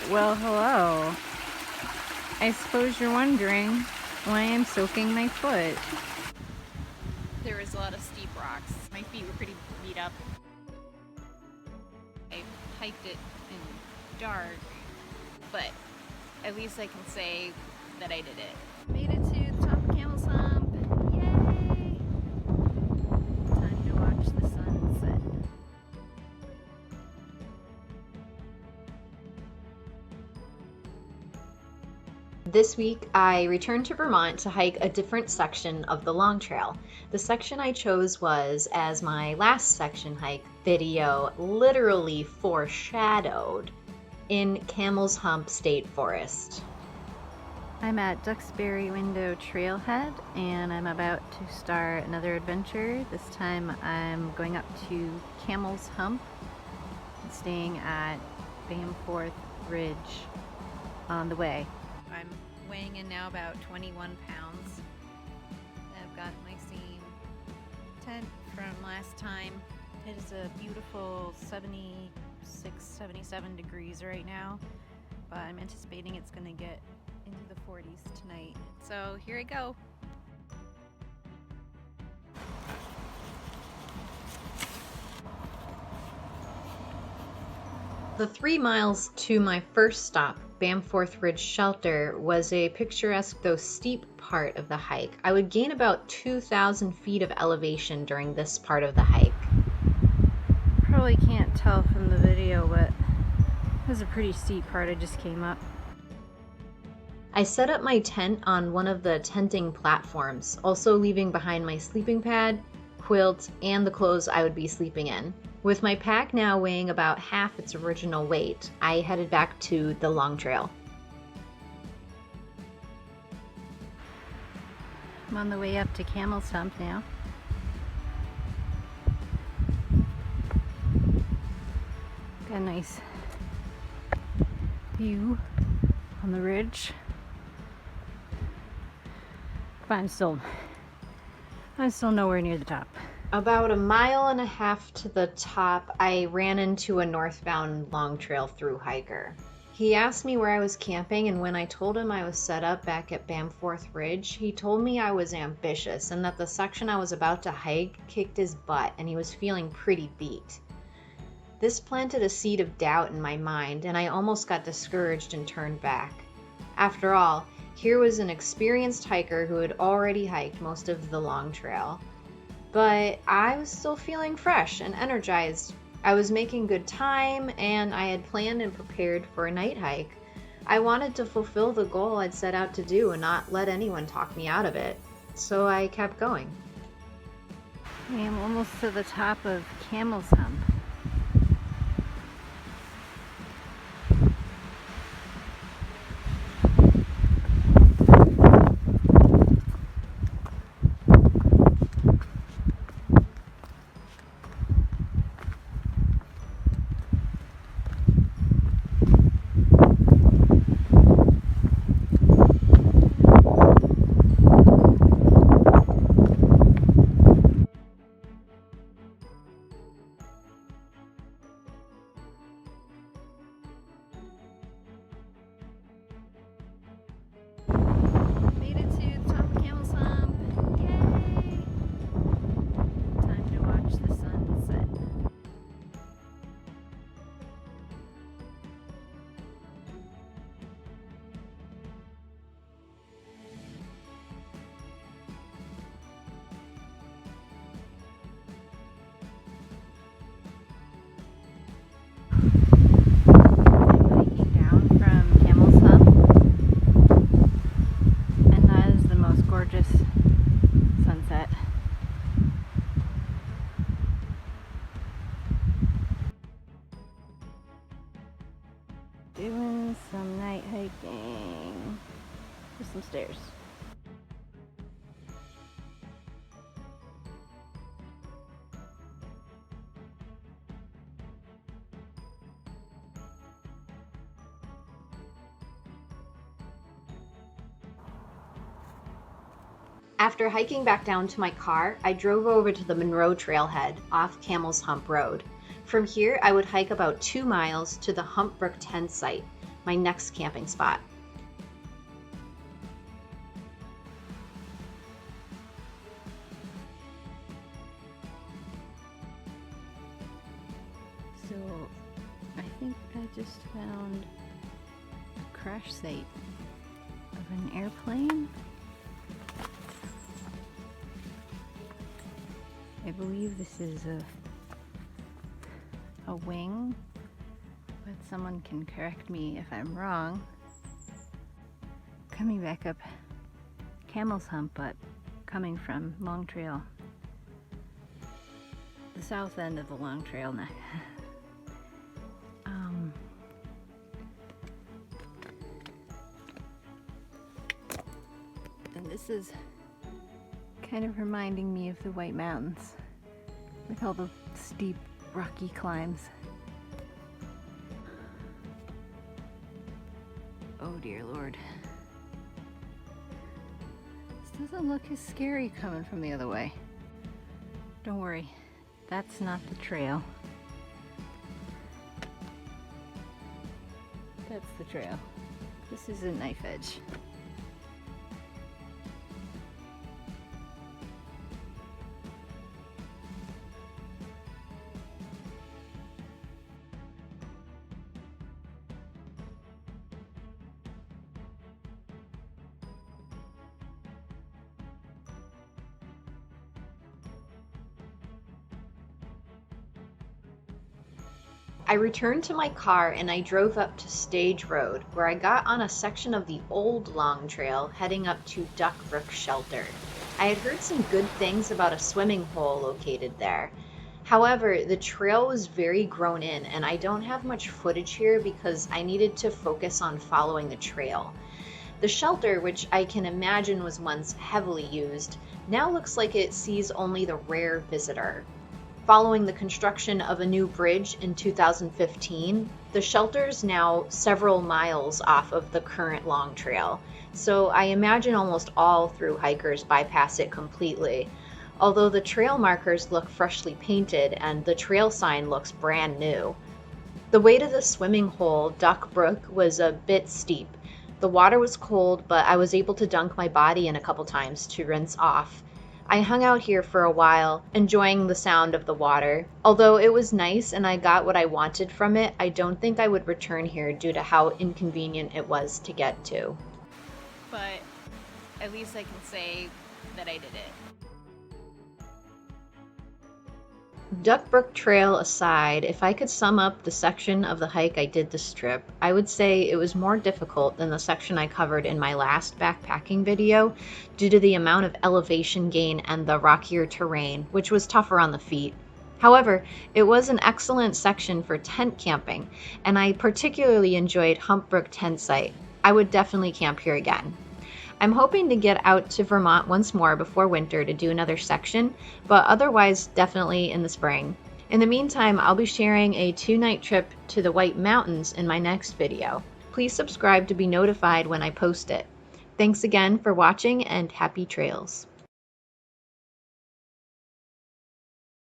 Well, hello. I suppose you're wondering why I'm soaking my foot. There was a lot of steep rocks. My feet were pretty beat up. I hiked it in dark, but at least I can say that I did it. Made it to the top of Camels Hump. Yay! Time to watch the sunset. This week, I returned to Vermont to hike a different section of the Long Trail. The section I chose was, as my last section hike video literally foreshadowed, in Camels Hump State Forest. I'm at Duxbury Window Trailhead and I'm about to start another adventure. This time I'm going up to Camels Hump and staying at Bamforth Ridge on the way. I'm weighing in now about 21 pounds. I've got my same tent from last time. It is a beautiful 76, 77 degrees right now, but I'm anticipating it's going to get into the 40s tonight. So here I go. The 3 miles to my first stop, Bamforth Ridge Shelter, was a picturesque though steep part of the hike. I would gain about 2,000 feet of elevation during this part of the hike. Probably can't tell from the video, but it was a pretty steep part I just came up. I set up my tent on one of the tenting platforms, also leaving behind my sleeping pad, quilt, and the clothes I would be sleeping in. With my pack now weighing about half its original weight, I headed back to the Long Trail. I'm on the way up to Camels Hump now. Got a nice view on the ridge. But I'm still nowhere near the top. About 1.5 miles to the top, I ran into a northbound Long Trail through hiker. He asked me where I was camping, and when I told him I was set up back at Bamforth Ridge, he told me I was ambitious and that the section I was about to hike kicked his butt and he was feeling pretty beat. This planted a seed of doubt in my mind, and I almost got discouraged and turned back. After all, here was an experienced hiker who had already hiked most of the Long Trail. But I was still feeling fresh and energized. I was making good time, and I had planned and prepared for a night hike. I wanted to fulfill the goal I'd set out to do and not let anyone talk me out of it. So I kept going. I am almost to the top of Camels Hump. Doing some night hiking. There's some stairs. After hiking back down to my car, I drove over to the Monroe Trailhead off Camels Hump Road. From here, I would hike about 2 miles to the Hump Brook Tent Site. my next camping spot. So I think I just found a crash site of an airplane. I believe this is a wing, but someone can correct me if I'm wrong. Coming back up Camels Hump, but coming from Long Trail, the south end of the Long Trail neck. And this is kind of reminding me of the White Mountains with all the steep rocky climbs. Oh dear Lord. This doesn't look as scary coming from the other way. Don't worry, that's not the trail. That's the trail. This is a knife edge. I returned to my car and I drove up to Stage Road, where I got on a section of the old Long Trail heading up to Duck Brook Shelter. I had heard some good things about a swimming hole located there. However, the trail was very grown in and I don't have much footage here because I needed to focus on following the trail. The shelter, which I can imagine was once heavily used, now looks like it sees only the rare visitor. Following the construction of a new bridge in 2015, the shelter's now several miles off of the current Long Trail, so I imagine almost all through hikers bypass it completely, although the trail markers look freshly painted and the trail sign looks brand new. The way to the swimming hole, Duck Brook, was a bit steep. The water was cold, but I was able to dunk my body in a couple times to rinse off. I hung out here for a while, enjoying the sound of the water. Although it was nice and I got what I wanted from it, I don't think I would return here due to how inconvenient it was to get to. But at least I can say that I did it. Duck Brook Trail aside, if I could sum up the section of the hike I did this trip, I would say it was more difficult than the section I covered in my last backpacking video due to the amount of elevation gain and the rockier terrain, which was tougher on the feet. However, it was an excellent section for tent camping, and I particularly enjoyed Hump Brook Tent Site. I would definitely camp here again. I'm hoping to get out to Vermont once more before winter to do another section, but otherwise definitely in the spring. In the meantime, I'll be sharing a 2-night trip to the White Mountains in my next video. Please subscribe to be notified when I post it. Thanks again for watching and happy trails.